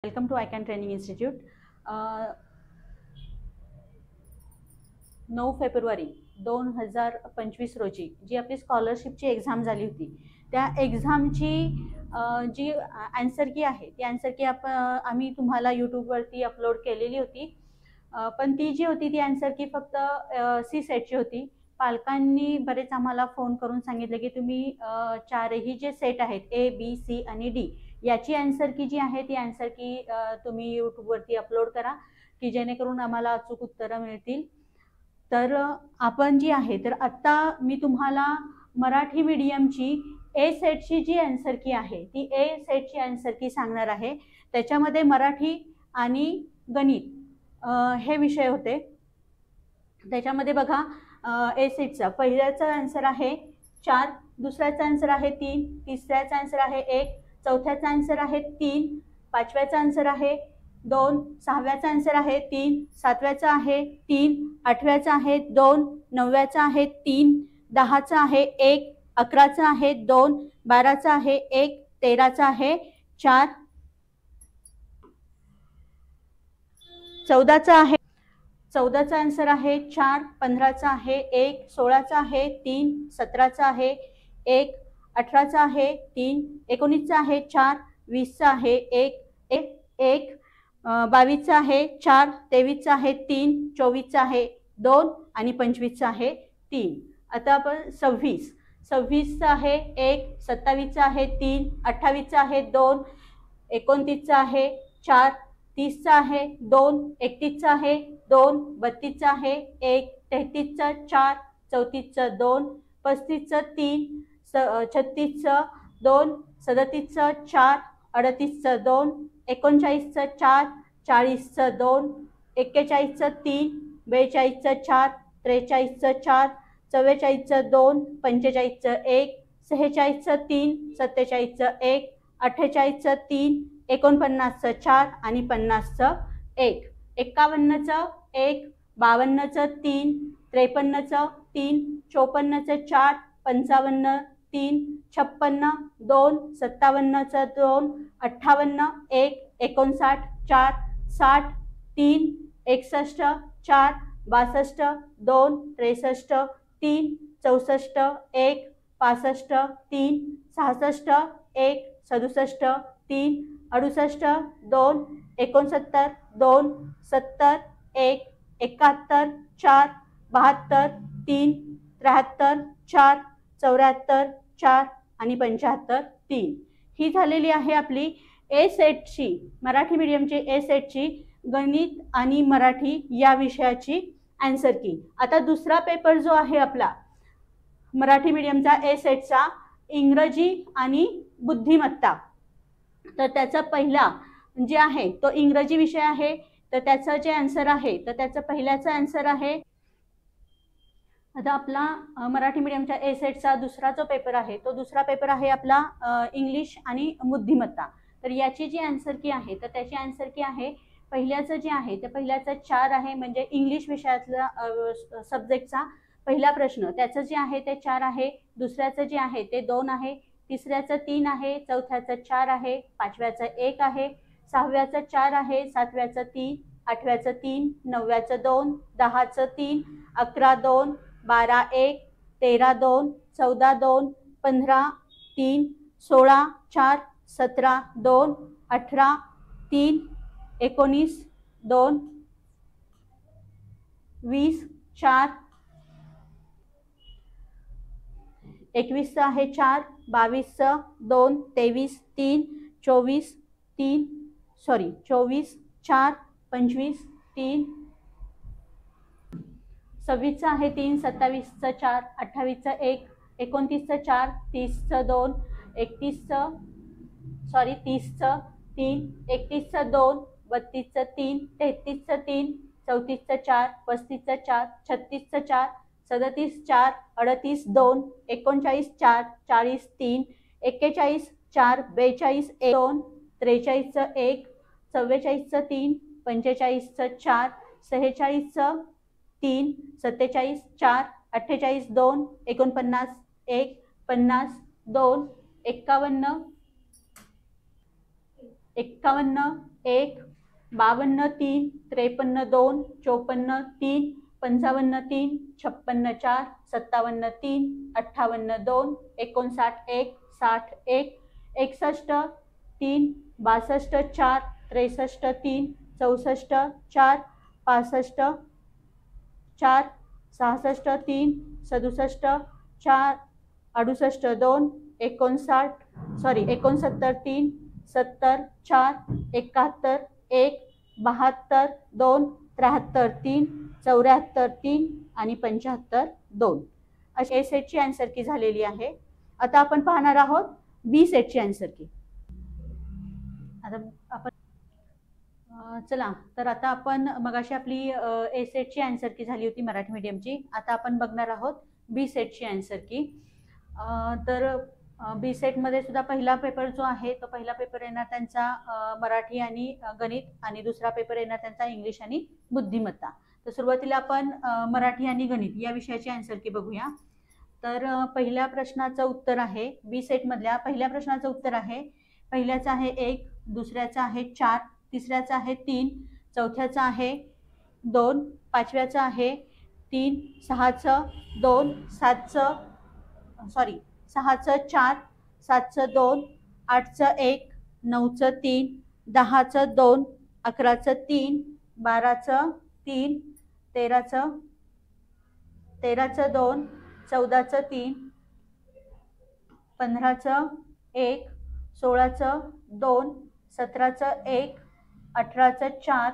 Welcome to iCAN training institute. 9 फेब्रुवारी 2025 रोजी जी आपली स्कॉलरशिपची एक्झाम झाली होती, त्या एक्झामची जी आन्सर की आहे ती आन्सर की आम्ही तुम्हाला यूट्यूबवरती अपलोड केलेली होती. पण ती जी होती ती आन्सर की फक्त सी सेटची होती. पालकांनी बरेच आम्हाला फोन करून सांगितलं की तुम्ही चारही जे सेट आहेत ए बी सी आणि डी याची आन्सर की जी आहे ती आन्सर की तुम्ही यूट्यूबवरती अपलोड करा की जेणेकरून आम्हाला अचूक उत्तरं मिळतील. तर आपण जी आहे तर आत्ता मी तुम्हाला मराठी मीडियमची ए सेटची जी आन्सर की आहे ती ए सेटची आन्सर की सांगणार आहे. त्याच्यामध्ये मराठी आणि गणित हे विषय होते. त्याच्यामध्ये बघा, ए सेटचा पहिल्याचा आन्सर आहे 4, दुसऱ्याचा आन्सर आहे 3, तिसऱ्याचा आन्सर आहे 1, चौथ्याचा आन्सर आहे 3, पाचव्याचा आन्सर आहे 2, सहाव्याचा आन्सर आहे 3, सातव्याचा आहे 3, आठव्याचा आहे 2, नवव्याचा आहे 3, 10चा आहे 1, 11चा आहे 2, 12चा आहे 1, 13चा आहे 4, 14चा आन्सर आहे 4, 15चा आहे 1, 16चा आहे 3, 17चा आहे 1, 18चा आहे 3, 19चा आहे 4, 20चा आहे 1, 22चा आहे 4, 23चा आहे 3, 24चा आहे 2 आणि 25चा आहे 3. आता आपण 26चा आहे 1, 27चा आहे 3, 28चा आहे 2, 29चा आहे 4, 30चा आहे 2, 31चा आहे 2, 32चा आहे 1, 33चा 4, 34चा 2, 35चा 3, 36चा 2, 37चा 4, 38चा 2, 39चा 4, 40चा 2, 41चा 3, 42चा 4, 43चा 4, 44चा 2, 45चा 1, 46चा 3, 47चा 1, 48चा 3, 49चा 4 आणि 50चा 1, 51चा 1, 52चा 3, 53चा 3, 54चा 4, 55 3, 56 2, 57चा 2, 58 1, 59 4, 60 3, 61 4, 62 2, 63 3, 64 1, 65 3, 66 1, 67 3, 68 2, 69 2, 70 1, 71 4, 72 3, 73 4, 74 4 आणि 75 3. ही झालेली आहे आपली ए सेटची, मराठी मीडियमची ए सेटची गणित आणि मराठी या विषयाची आन्सर की. आता दुसरा पेपर जो आहे आपला मराठी मीडियमचा ए सेटचा इंग्रजी आणि बुद्धिमत्ता, तर त्याचा पहिला जे आहे तो इंग्रजी विषय आहे. तर त्याचं जे आन्सर आहे तर त्याचं पहिल्याचा आन्सर आहे. आता आपला मराठी मीडियमच्या ए सेटचा दुसरा जो पेपर आहे तो दुसरा पेपर आहे आपला इंग्लिश आणि बुद्धिमत्ता. तर याची जी आन्सर की आहे तर त्याची आन्सर की आहे पहिल्याचं जे आहे ते पहिल्याचं 4 आहे, म्हणजे इंग्लिश विषयातला सब्जेक्टचा पहिला प्रश्न त्याचं जे आहे ते 4 आहे, दुसऱ्याचं जे आहे ते 2 आहे, तिसऱ्याचं 3 आहे, चौथ्याचं 4 आहे, पाचव्याचं 1 आहे, सहाव्याचं 4 आहे, सातव्याचं 3, आठव्याचं 3, नवव्याचं 2, 10चं 3, 11 2, 12 1, 13 2, 14 2, 15 3, 16 4, 17 2, 18 3, 19 2, 20 4, 21चं आहे 4, 22चं 2, 23 3, 24 3 24 4, 25 3, 26चं आहे 3, 27चं 4, 28चं 1, 29चं 4, 30चं 2, 30चं 3, 31चं 2, 32चं 3, 33चं 3, 34चं 4, 35चं 4, 36चं 4, 37 4, 38 2, 39 4, 40 3, 41 4, 42 1 2, 43चं 1, 44चं 3, 45चं 4, 46चं 3, 47 4, 48 2, 49 1, 50 2, 51 51 1, 52 3, 53 2, 54 3, 55 3, 56 4, 57 3, 58 2, 59 1, 60 1, 61 3, 62 4, 63 3, 64 4, 65 4, 66 3, 67 4, 68 2, 69 3, 70 4, 71 1, 72 2, 73 3, 74 3 आणि 75 2 अशी ए सेटची आन्सर की झालेली आहे. आता आपण पाहणार आहोत बी सेटची आन्सर की. आता आपण चला तर आता आपण मगाशी आपली ए सेटची आन्सर की झाली होती मराठी मीडियमची. आता आपण बघणार आहोत बी सेटची आन्सर की. तर बी सेटमध्ये सुद्धा पहिला पेपर जो आहे तो पहिला पेपर येणार त्यांचा मराठी आणि गणित आणि दुसरा पेपर येणार त्यांचा इंग्लिश आणि बुद्धिमत्ता. तर सुरुवातीला आपण मराठी आणि गणित या विषयाची आन्सर की बघूया. तर पहिल्या प्रश्नाचं उत्तर आहे बी सेटमधल्या पहिल्या प्रश्नाचं उत्तर आहे, पहिल्याचं आहे 1, दुसऱ्याचं आहे 4, तिसऱ्याचं आहे 3, चौथ्याचं आहे 2, पाचव्याचं आहे 3, 6चं 2, 6चं 4, 7चं 2, 8चं 1, 9चं 3, 10चं 2, 11चं 3, 12चं 3, 13चं 2, 14चं 3, 15चं 1, 16चं 2, 17चं 1, 18चं 4,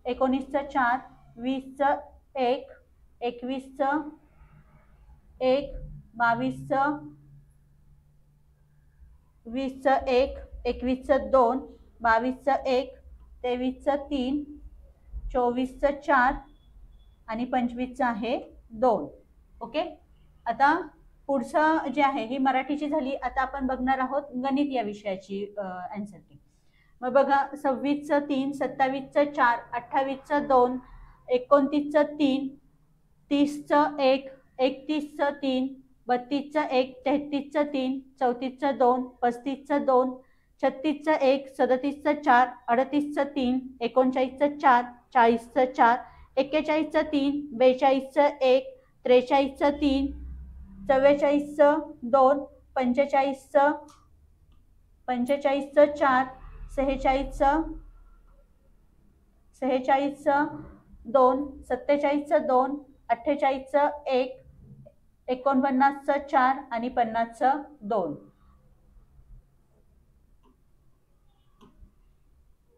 19चं 4, 20चं 1, 21चं 1, 22चं 1, 21चं 2, 22चं 1, 23चं 3, 24चं 4 आणि 25चं आहे 2. ओके. आता पुढचं जे आहे ही मराठीची झाली. आता आपण बघणार आहोत गणित या विषयाची आन्सर की. मग बघा 26चं 3, 27चं 4, 28चं 2, 29चं 3, 30चं 1, 31चं 3, 32चं 1, 33चं 3, 34चं 2, 35चं 2, 36चं 1, 37चं 4, 38चं 3, 39चं 4, 40चं 4, 41चं 3, 42चं 1, 43चं 3, 44चं 2, 45चं 4, 46चं 2, 47चं 2, 48चं 1, 49चं 4 आणि 50चं 2.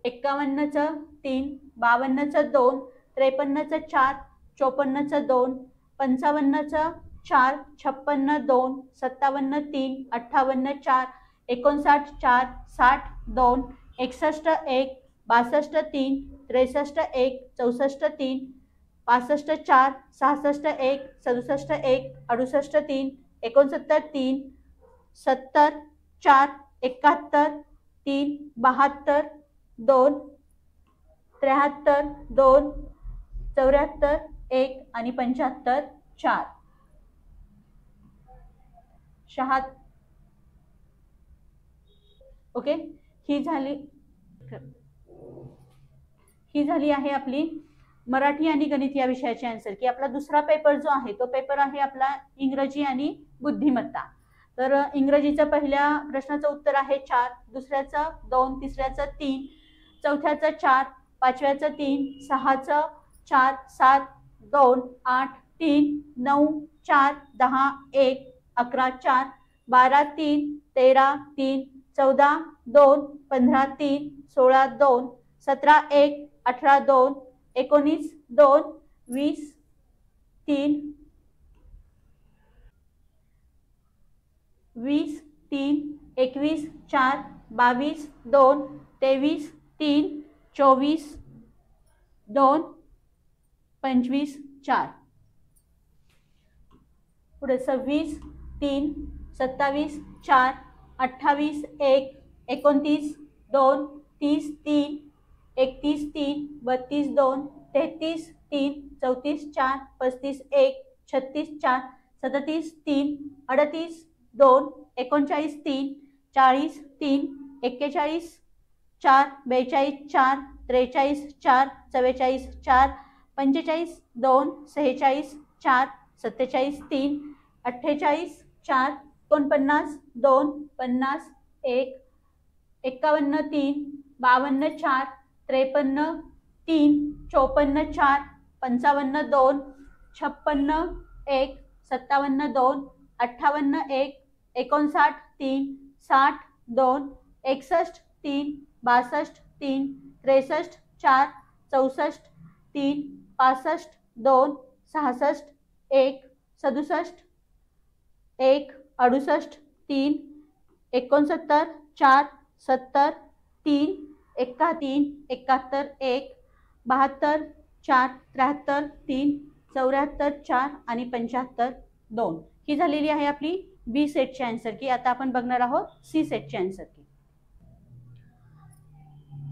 51चं 3, 52चं 2, 53चं 4, 54चं 2, 55चं 4, 56 2, 57 3, 58 4, 59 4, 60 2, 61 1, 62 3, 63 1, 64 3, 65 4, 66 1, 67 1, 68 3, 69 3, 70 4, 71 3, 72 2, 73 2, 74 1 आणि 75 4. ओके. ही झाली आहे आपली मराठी आणि गणित या विषयाची आन्सर की. आपला दुसरा पेपर जो आहे तो पेपर आहे आपला इंग्रजी आणि बुद्धिमत्ता. तर इंग्रजीचं पहिल्या प्रश्नाचं उत्तर आहे 4, दुसऱ्याचं 2, तिसऱ्याचं 3, चौथ्याचं 4, पाचव्याचं 3, 6चं 4, 7 2, 8 3, 9 4, 10 1, 11 4, 12 3, 13 3, 14 2, 15 3, 16 2, 17 1, 18 2, 19 2, 20 3, 20 3, 21 4, 22 2, 23 3, 24 2, 25 4. पुढे 26 3, 27 4, 28 1, 29 2, 30 3, 31 3, 32 2, 33 3, 34 4, 35 1, 36 4, 37 3, 38 2, 39 3, 40 3, 41 4 42 4 43 4 44 4 45 2 46 4 47 3 48 4 49 2 50 1 51 3 52 4 53 3 54 4 55 2 56 1 57 2 58 1 59 3 60 2 61 3 62 3 63 4 64 3 65 2 66 1 67 1 68 3 69 4 70 3 71 71 1 72 4 73 3 74 4 आणि 75 2 ही झालेली आहे आपली बी सेटची आन्सर की. आता आपण बघणार आहोत सी सेटची आन्सर की.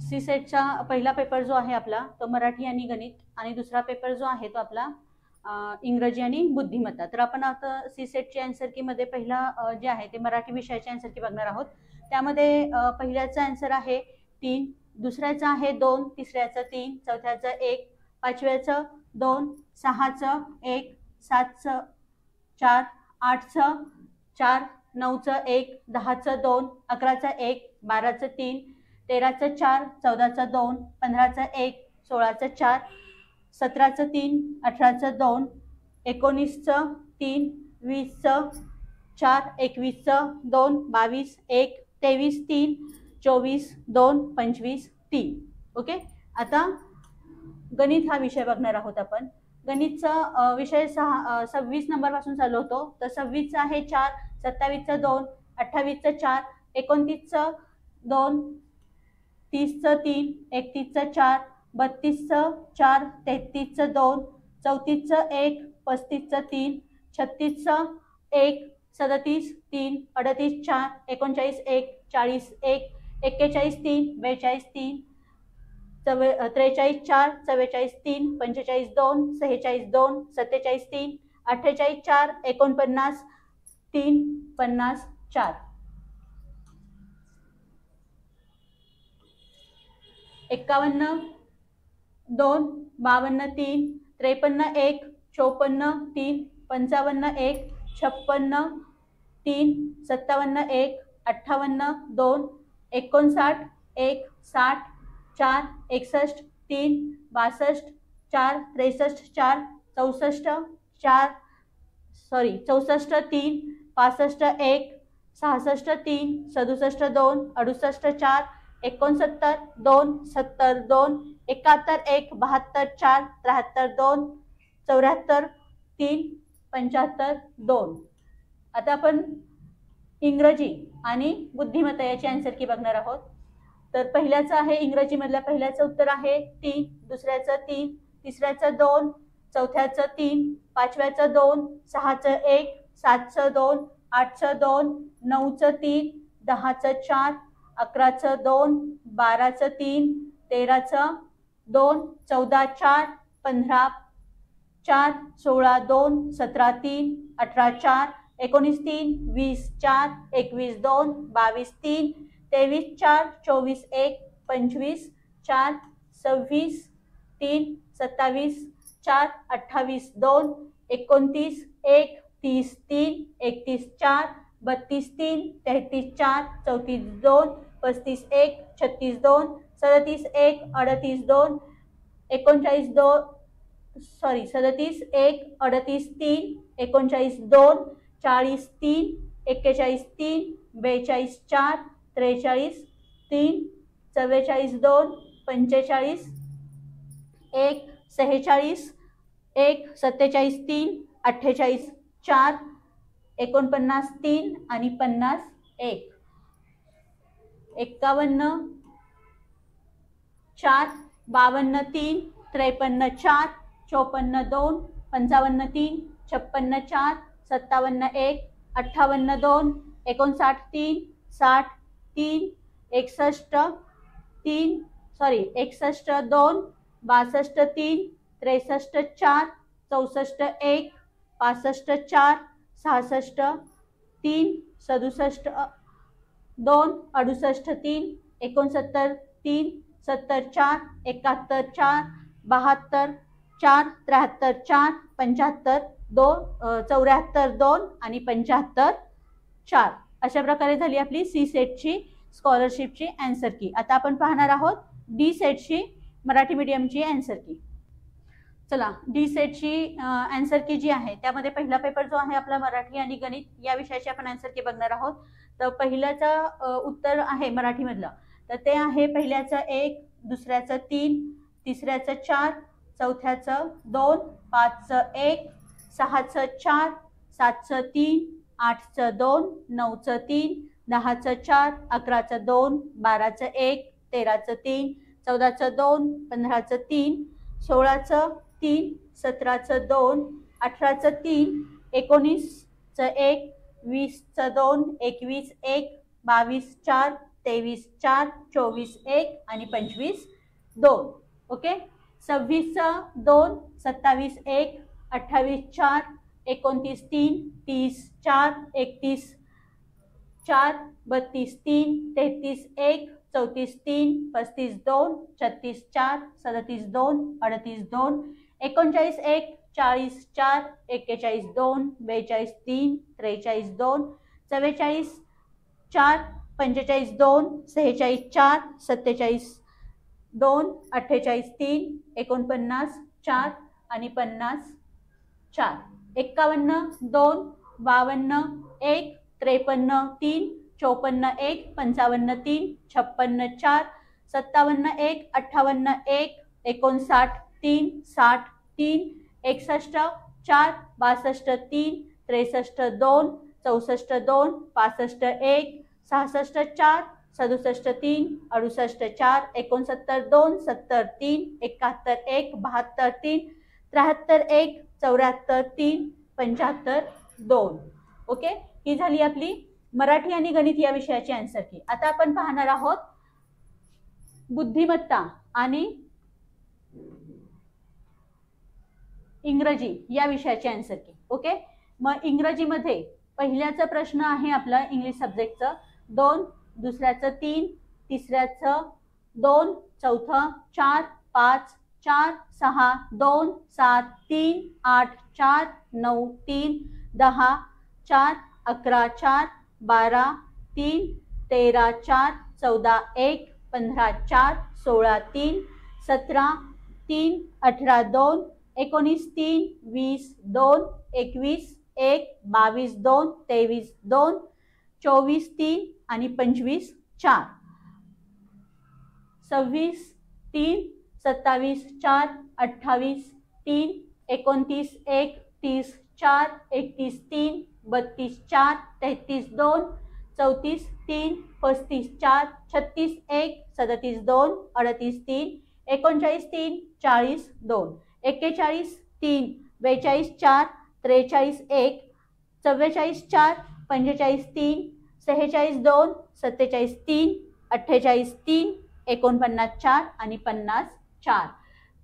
सी सेटचा पहिला पेपर जो आहे आपला तो मराठी आणि गणित, आणि दुसरा पेपर जो आहे तो आपला इंग्रजी आणि बुद्धिमत्ता. तर आपण आता सी सेटची आन्सर की मध्ये पहिला जे आहे ते मराठी विषयाची आन्सर की बघणार आहोत. त्यामध्ये पहिल्याचा आन्सर आहे 3, दुसऱ्याचा आहे 2, तिसऱ्याचं 3, चौथ्याचं 1, पाचव्याचं 2, 6चं 1, 7चं 4, 8चं 4, 9चं 1, 10चं 2, 11चं 1, 12चं 3, 13चं 4, 14चं 2, 15चं 1, 16चं 4, 17चं 3, 18चं 2, 19चं 3, 20चं 4, 21चं 2, 22, 1, 23, 3, 24, 2, 25, 3. ओके. आता गणित हा विषय बघणार आहोत आपण. गणितचा विषय 26 नंबर पासून चालू होतो. तर 26चा आहे 4, 27चं 2, 28चं 4, 29चं 2, 30चं 3, 31चं 4, 32चं 4, 33चं 2, 34चं 1, 35चं 3, 36चं 1, 37 3, 38 4, 39 1, 40 1, 41 3, 42 3, 43 4, 44 3, 45 2, 46 2, 47 3, 48 4, 49 3, 50 4. 51 2, 52 3, 53 1, 54 3, 55 1, 56 3, 57 1, 58 2, 59 1, 60 4, 61 3, 62 4, 63 4, 64 4, 64 3, 65 1, 66 3, 67 2, 68 4, 69 2, 70 2, 71 1, 72 4, 73 2, 74 3, 75 2. आता आपण इंग्रजी आणि बुद्धिमत्ता याची आन्सर की बघणार आहोत. तर पहिल्याचं आहे इंग्रजी मधल्या पहिल्याचं उत्तर आहे 3, दुसऱ्याचं 3, तिसऱ्याचं 2, चौथ्याचं 3, पाचव्याचं 2, 6चं 1, 7चं 2, 8चं 2, 9चं 3, 10चं 4, 11चं 2, 12चं 3, 13चं 2, 14 4, 15 4, 16 2, 17 3, 18 4, 19 3, 20 4, 21 2, 22 3, 23 4, 24 1, 25 4, 26 3, 27 4, 28 2, 29 1, 30 3, 31 4, 32 3, 33 4, 34 2, 35 1, 36 2, 37 1, 38 2, 39 2, 37 1, 38 3, 39 2, 40 3, 41 3, 42 4, 43 3, 44 2, 45 1, 46 1, 47 3, 48 4, 49 3 आणि 50 1. 51 4, 52 3, 53 4, 54 2, 55 3, 56 4, 57 1, 58 2, 59 3, 60 3, 61 3, 61 2, 62 3, 63 4, 64 1, 65 4, 66 3, 67 2, 68 3, 69 3, 70 4, 71 4, 72 4, 73 4, 75 2, 74 2 आणि 75 4. अशा प्रकारे झाली आपली सी सेटची स्कॉलरशिपची आन्सर की. आता आपण पाहणार आहोत डी सेटची मराठी मीडियमची आन्सर की. चला, डी सेटची आन्सर की जी आहे त्यामध्ये पहिला पेपर जो आहे आपला मराठी आणि गणित या विषयाची आपण आन्सर की बघणार आहोत. तर पहिल्याचं उत्तर आहे मराठीमधलं, तर ते आहे पहिल्याचं 1, दुसऱ्याचं 3, तिसऱ्याचं 4, चौथ्याचं 2, 5चं 1, 6चं 4, 7चं 3, 8चं 2, 9चं 3, 10चं 4, 11चं 2, 12चं 1, 13चं 3, 14चं 2, 15चं 3, 16चं 3, 17चं 2, 18चं 3, 19चं 1, 20चं 2, 21 1, 22 4, 23 4, 24 1 आणि 25 2. ओके. 26चं 2, 27 1, 28 4, 29 3, 30 4, 31 4, 32 3, 33 1, 34 3, 35 2, 36 4, 37 2, 38 2, 39 1, 40 4, 41 2, 42 3, 43 2, 44 4, 45 2, 46 4, 47 2, 48 3, 49 4 आणि 50 4, 51 2, 52 1, 53 3, 54 1, 55 3, 56 4, 57 1, 58 1, 59 3, 60 3, 61 4, 62 3, 63 2, 64 2, 65 1, 66 4, 67 3, 68 4, 69 2, 70 3, 71 1, 72 3, 73 1, 74 3, 75 2. ओके. ही झाली आपली मराठी आणि गणित या विषयाची आन्सर की. आता आपण पाहणार आहोत बुद्धिमत्ता आणि इंग्रजी या विषयाची आन्सर की. ओके. मग इंग्रजीमध्ये पहिल्याचा प्रश्न आहे आपला इंग्लिश सब्जेक्टचं 2, दुसऱ्याचं 3, तिसऱ्याचं 2, चौथं 4, 5 4, 6 2, 7 3, 8 4, 9 3, 10 4, 11 4, 12 3, 13 4, 14 1, 15 4, 16 3, 17 3, 18 2, 19 3, 20 2, 21 1, 22 2, 23 2, 24 3 आणि 25 4, 26 3, 27 4, 28 3, 29 1, 30 4, 31 3, 32 4, 33 2, 34 3, 35 4, 36 1, 37 2, 38 3, 39 3, 40 2, 41 3, 42 4, 43 1, 44 4, 45 3, 46 2, 47 3, 48 3, 49 4 आणि 50 4,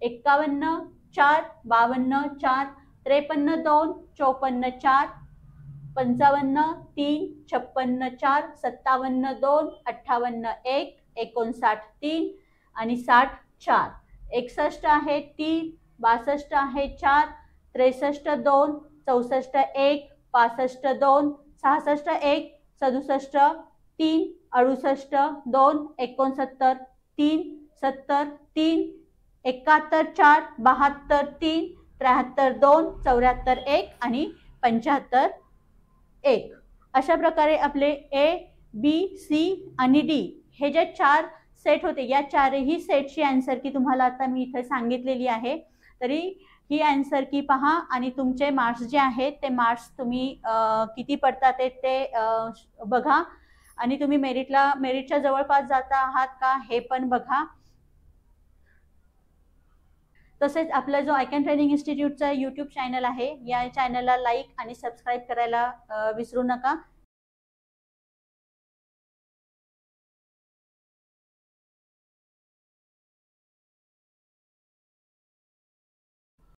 51 4, 52 4, 53 2, 54 4, 55 3, 56 4, 57 2, 58 1, 59 3 आणि 60 4, 61 आहे 3, 62 आहे 4, 63 2, 64 1, 65 2, 66 1, 67 3, 68 2, 69 3, 70 3, 71 4, 72 3, 73 2, 74 1 आणि 75 1. अशा प्रकारे आपले ए, बी, सी आणि डी हे जे 4 सेट होते या 4ही सेटची आन्सर की तुम्हाला आता मी इथे सांगितलेली आहे. तरी ही आन्सर की पहा आणि तुमचे मार्क्स जे आहेत ते मार्क्स तुम्ही किती पडतात ते बघा आणि तुम्ही मेरिटच्या जवळपास जाता आहात का हे पण बघा. तसेच आपला जो आयकॅन ट्रेनिंग इन्स्टिट्यूटचा यूट्यूब चॅनल आहे या चॅनलला लाईक आणि सबस्क्राईब करायला विसरू नका.